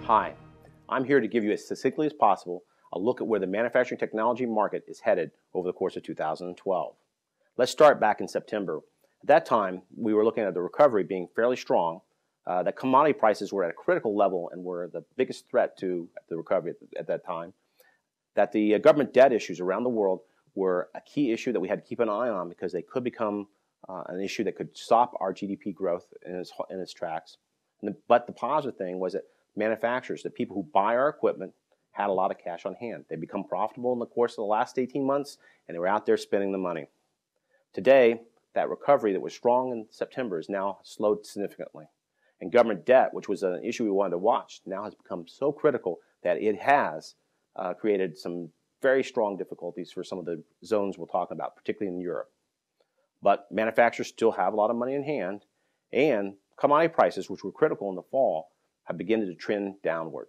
Hi, I'm here to give you as succinctly as possible a look at where the manufacturing technology market is headed over the course of 2012. Let's start back in September. At that time, we were looking at the recovery being fairly strong, that commodity prices were at a critical level and were the biggest threat to the recovery at that time, that the government debt issues around the world were a key issue that we had to keep an eye on because they could become an issue that could stop our GDP growth in its tracks. But the positive thing was that manufacturers, the people who buy our equipment, had a lot of cash on hand. They become profitable in the course of the last 18 months, and they were out there spending the money. Today, that recovery that was strong in September is now slowed significantly. And government debt, which was an issue we wanted to watch, now has become so critical that it has created some very strong difficulties for some of the zones we'll talk about, particularly in Europe. But manufacturers still have a lot of money in hand, and commodity prices, which were critical in the fall, have begun to trend downward.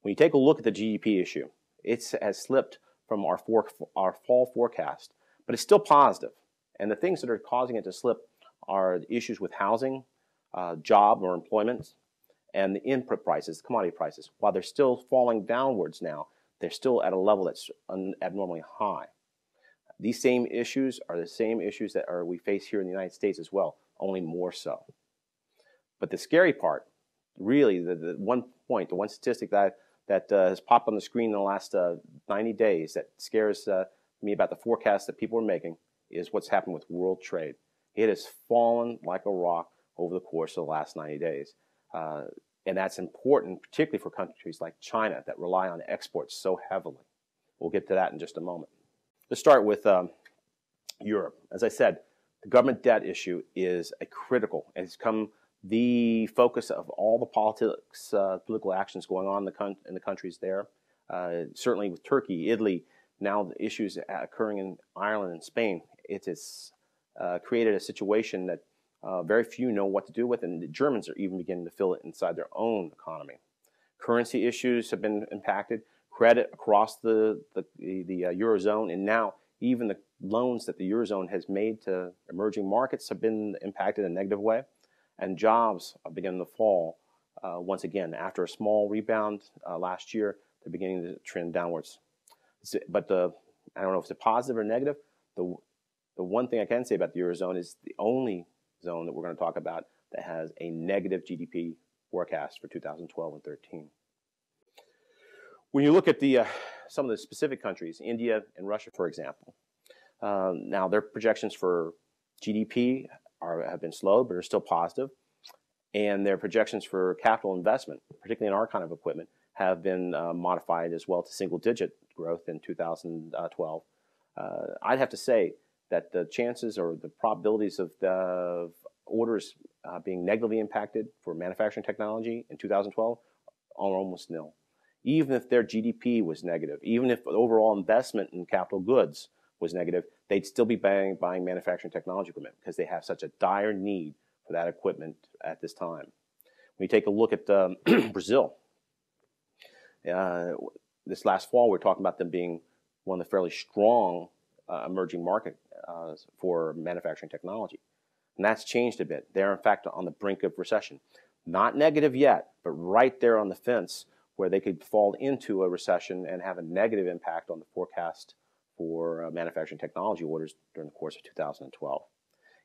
When you take a look at the GDP issue, it has slipped from our fall forecast, but it's still positive. And the things that are causing it to slip are issues with housing, job or employment, and the input prices, the commodity prices. While they're still falling downwards now, they're still at a level that's abnormally high. These same issues are the same issues that we face here in the United States as well, only more so. But the scary part, really, the one statistic that has popped on the screen in the last 90 days that scares me about the forecast that people are making is what's happened with world trade. It has fallen like a rock over the course of the last 90 days. And that's important, particularly for countries like China that rely on exports so heavily. We'll get to that in just a moment. Let's start with Europe. As I said, the government debt issue is critical, and it's become the focus of all the political actions going on in the countries there. Certainly with Turkey, Italy, now the issues occurring in Ireland and Spain. It has created a situation that very few know what to do with, and the Germans are even beginning to feel it inside their own economy. Currency issues have been impacted, credit across the Eurozone, and now even the loans that the Eurozone has made to emerging markets have been impacted in a negative way, and jobs are beginning to fall once again. After a small rebound last year, they're beginning to trend downwards. But I don't know if it's a positive or negative. The one thing I can say about the Eurozone is the only zone that we're going to talk about that has a negative GDP forecast for 2012 and 13. When you look at some of the specific countries, India and Russia, for example, now their projections for GDP have been slowed, but are still positive, and their projections for capital investment, particularly in our kind of equipment, have been modified as well to single-digit growth in 2012. I'd have to say that the chances or the probabilities of the orders being negatively impacted for manufacturing technology in 2012 are almost nil. Even if their GDP was negative, even if overall investment in capital goods was negative, they'd still be buying manufacturing technology equipment because they have such a dire need for that equipment at this time. When you take a look at Brazil, this last fall we were talking about them being one of the fairly strong emerging market for manufacturing technology. And that's changed a bit. They're in fact on the brink of recession. Not negative yet, but right there on the fence where they could fall into a recession and have a negative impact on the forecast for manufacturing technology orders during the course of 2012.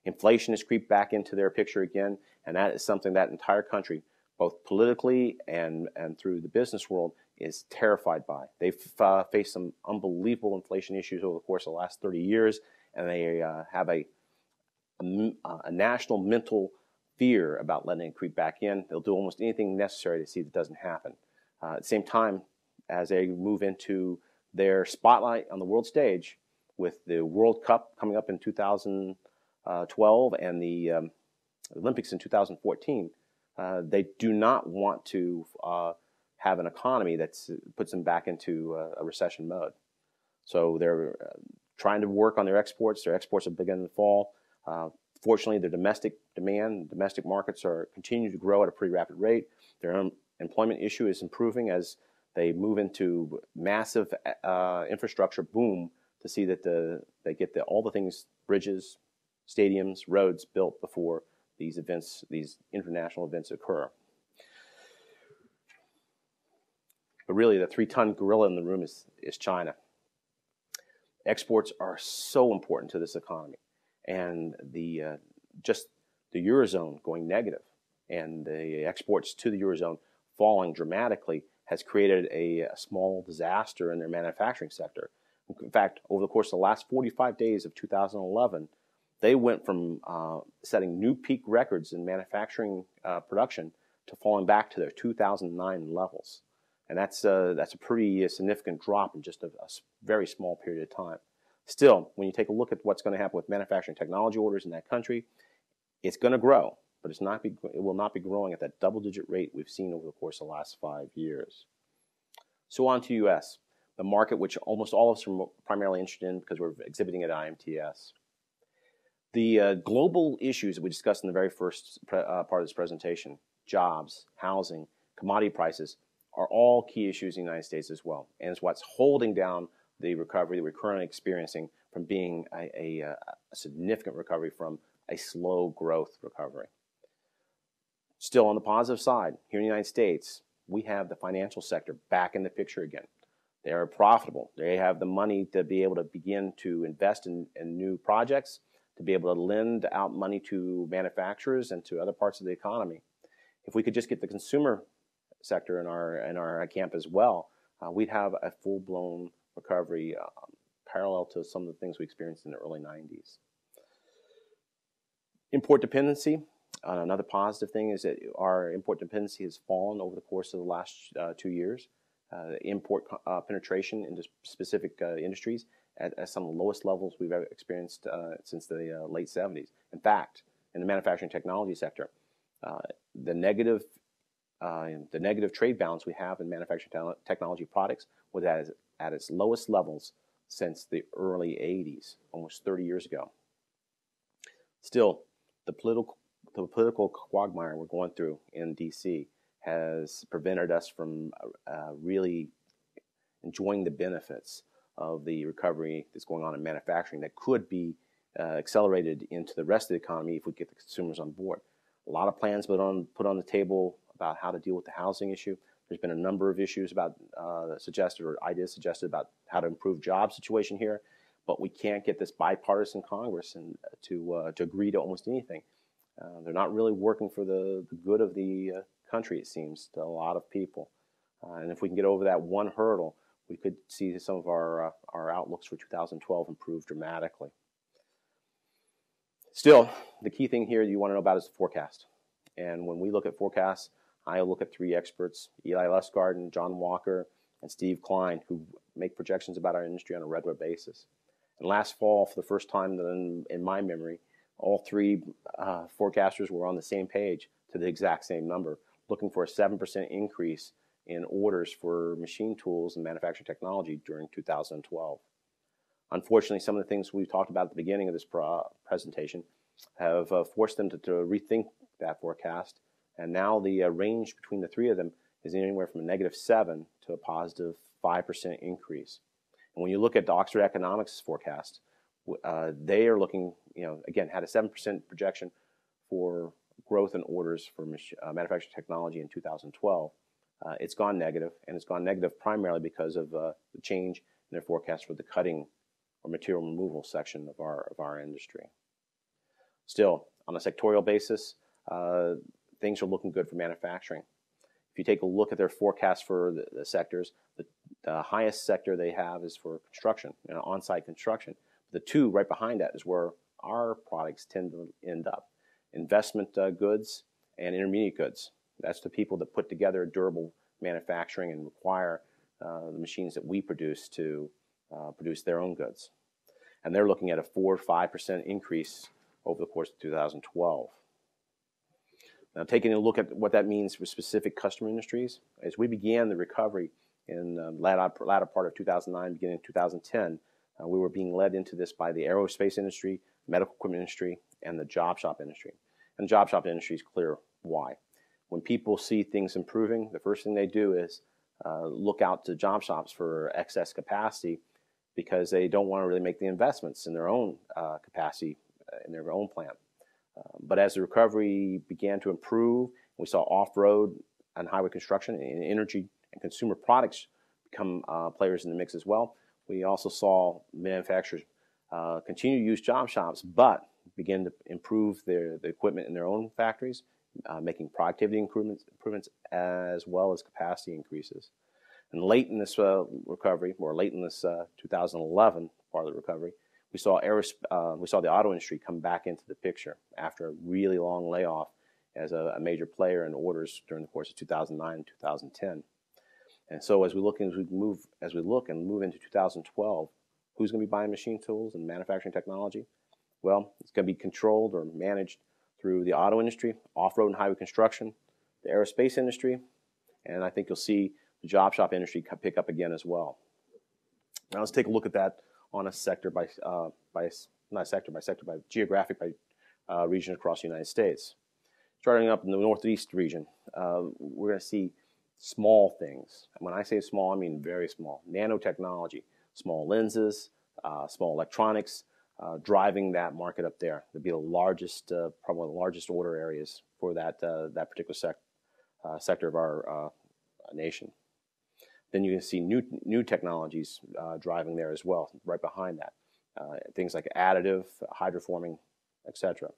Inflation has creeped back into their picture again, and that is something that entire country, both politically and through the business world, is terrified by. They've faced some unbelievable inflation issues over the course of the last 30 years, and they have a national mental fear about letting it creep back in. They'll do almost anything necessary to see that doesn't happen. At the same time, as they move into their spotlight on the world stage with the World Cup coming up in 2012 and the Olympics in 2014, they do not want to have an economy that puts them back into a recession mode. So they're trying to work on their exports. Their exports are beginning to fall. Fortunately, their domestic demand, domestic markets are continue to grow at a pretty rapid rate. Their employment issue is improving as they move into massive infrastructure boom to see that they get all the things, bridges, stadiums, roads built before these events, these international events occur. But really, the 3-ton gorilla in the room is China. Exports are so important to this economy, and just the Eurozone going negative and the exports to the Eurozone falling dramatically has created a small disaster in their manufacturing sector. In fact, over the course of the last 45 days of 2011, they went from setting new peak records in manufacturing production to falling back to their 2009 levels. And that's a pretty significant drop in just a very small period of time. Still, when you take a look at what's going to happen with manufacturing technology orders in that country, it's going to grow, but it will not be growing at that double-digit rate we've seen over the course of the last 5 years. So on to U.S., the market which almost all of us are primarily interested in because we're exhibiting at IMTS. The global issues that we discussed in the very first part of this presentation, jobs, housing, commodity prices, are all key issues in the United States as well. And it's what's holding down the recovery that we're currently experiencing from being a significant recovery from a slow growth recovery. Still, on the positive side, here in the United States, we have the financial sector back in the picture again. They are profitable. They have the money to be able to begin to invest in new projects, to be able to lend out money to manufacturers and to other parts of the economy. If we could just get the consumer sector in our camp as well, we'd have a full-blown recovery parallel to some of the things we experienced in the early 90s. Import dependency. Another positive thing is that our import dependency has fallen over the course of the last 2 years. Import penetration into specific industries at some of the lowest levels we've ever experienced since the late 70s. In fact, in the manufacturing technology sector, the negative trade balance we have in manufacturing technology products was at its lowest levels since the early 80s, almost 30 years ago. Still, the political quagmire we're going through in D.C. has prevented us from really enjoying the benefits of the recovery that's going on in manufacturing that could be accelerated into the rest of the economy if we get the consumers on board. A lot of plans put on the table about how to deal with the housing issue. There's been a number of issues about ideas suggested about how to improve job situation here, but we can't get this bipartisan Congress to agree to almost anything. They're not really working for the good of the country, it seems, to a lot of people. And if we can get over that one hurdle, we could see some of our outlooks for 2012 improve dramatically. Still, the key thing here you want to know about is the forecast. And when we look at forecasts, I look at 3 experts, Eli Lustgarten, John Walker, and Steve Klein, who make projections about our industry on a regular basis. And last fall, for the first time in my memory, all 3 forecasters were on the same page to the exact same number, looking for a 7% increase in orders for machine tools and manufacturing technology during 2012. Unfortunately, some of the things we talked about at the beginning of this presentation have forced them to rethink that forecast, and now the range between the 3 of them is anywhere from a -7 to a positive 5% increase. And when you look at the Oxford Economics forecast, they are looking, again, had a 7% projection for growth in orders for manufacturing technology in 2012. It's gone negative, and it's gone negative primarily because of the change in their forecast for the cutting or material removal section of our industry. Still, on a sectorial basis, things are looking good for manufacturing. If you take a look at their forecast for the sectors, the highest sector they have is for construction, on-site construction. The 2 right behind that is where our products tend to end up. Investment goods and intermediate goods. That's the people that put together durable manufacturing and require the machines that we produce to produce their own goods. And they're looking at a 4 or 5% increase over the course of 2012. Now, taking a look at what that means for specific customer industries, as we began the recovery in the latter part of 2009, beginning of 2010, we were being led into this by the aerospace industry, medical equipment industry, and the job shop industry. And the job shop industry is clear why. When people see things improving, the first thing they do is look out to job shops for excess capacity because they don't want to really make the investments in their own capacity in their own plant. But as the recovery began to improve, we saw off-road and highway construction and energy and consumer products become players in the mix as well. We also saw manufacturers continue to use job shops, but begin to improve the equipment in their own factories, making productivity improvements as well as capacity increases. And late in this recovery, or late in this 2011 part of the recovery, we saw the auto industry come back into the picture after a really long layoff as a major player in orders during the course of 2009 and 2010. And so as we look and move into 2012, who's going to be buying machine tools and manufacturing technology? Well, it's going to be controlled or managed through the auto industry, off-road and highway construction, the aerospace industry, and I think you'll see the job shop industry pick up again as well. Now let's take a look at that on a geographic region across the United States. Starting up in the Northeast region, we're going to see small things. When I say small, I mean very small. Nanotechnology, small lenses, small electronics, driving that market up there. It'll be the largest, probably one of the largest order areas for that particular sector of our nation. Then you can see new technologies driving there as well, right behind that. Things like additive, hydroforming, etc.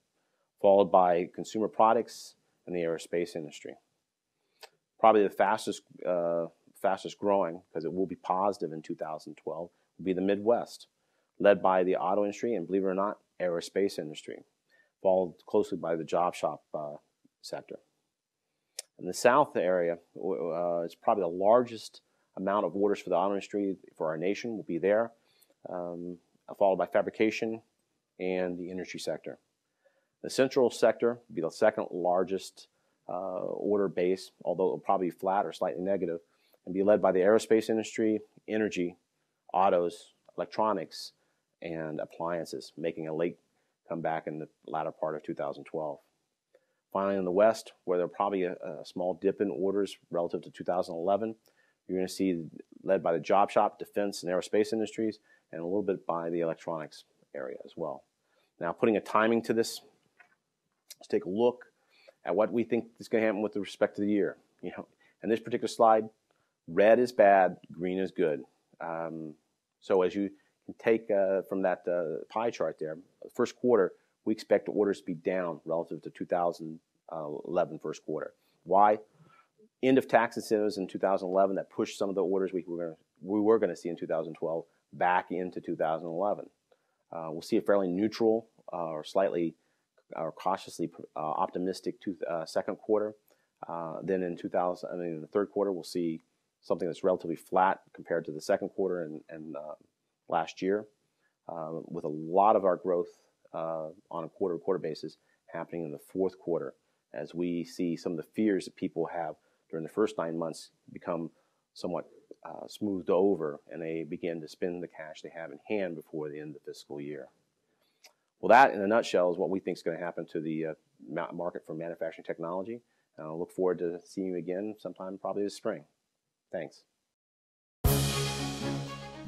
Followed by consumer products and the aerospace industry. Probably the fastest growing, because it will be positive in 2012, will be the Midwest, led by the auto industry and, believe it or not, aerospace industry, followed closely by the job shop sector. In the South area, it's probably the largest amount of orders for the auto industry for our nation will be there, followed by fabrication and the energy sector. The central sector will be the second largest order base, although it will probably be flat or slightly negative, and be led by the aerospace industry, energy, autos, electronics, and appliances, making a late comeback in the latter part of 2012. Finally, in the West, where there'll probably a small dip in orders relative to 2011, you're going to see led by the job shop, defense, and aerospace industries, and a little bit by the electronics area as well. Now, putting a timing to this, let's take a look at what we think is going to happen with respect to the year. In this particular slide, red is bad, green is good. So as you can take from that pie chart there, the first quarter, we expect orders to be down relative to 2011 first quarter. Why? End of tax incentives in 2011 that pushed some of the orders we were going to see in 2012 back into 2011. We'll see a fairly neutral or slightly or cautiously optimistic second quarter. Then in the third quarter, we'll see something that's relatively flat compared to the second quarter and last year, with a lot of our growth on a quarter-to-quarter basis happening in the fourth quarter, as we see some of the fears that people have during the first 9 months become somewhat smoothed over, and they begin to spend the cash they have in hand before the end of the fiscal year. Well, that in a nutshell is what we think is going to happen to the market for manufacturing technology. And I'll look forward to seeing you again sometime probably this spring. Thanks.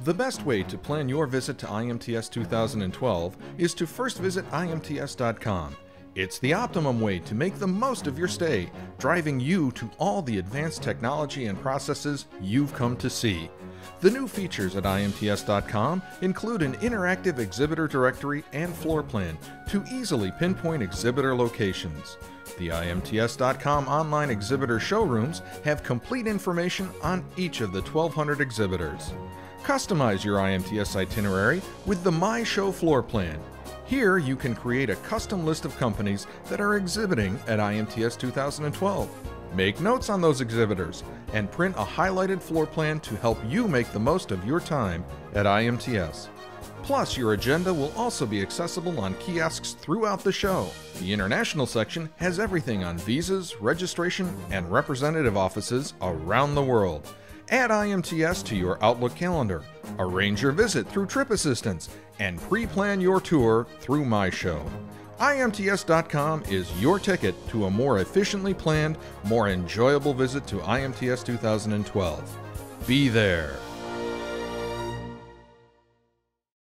The best way to plan your visit to IMTS 2012 is to first visit IMTS.com. It's the optimum way to make the most of your stay, driving you to all the advanced technology and processes you've come to see. The new features at IMTS.com include an interactive exhibitor directory and floor plan to easily pinpoint exhibitor locations. The IMTS.com online exhibitor showrooms have complete information on each of the 1,200 exhibitors. Customize your IMTS itinerary with the My Show floor plan. Here you can create a custom list of companies that are exhibiting at IMTS 2012. Make notes on those exhibitors and print a highlighted floor plan to help you make the most of your time at IMTS. Plus, your agenda will also be accessible on kiosks throughout the show. The international section has everything on visas, registration, and representative offices around the world. Add IMTS to your Outlook calendar, arrange your visit through Trip Assistance, and pre-plan your tour through My Show. IMTS.com is your ticket to a more efficiently planned, more enjoyable visit to IMTS 2012. Be there.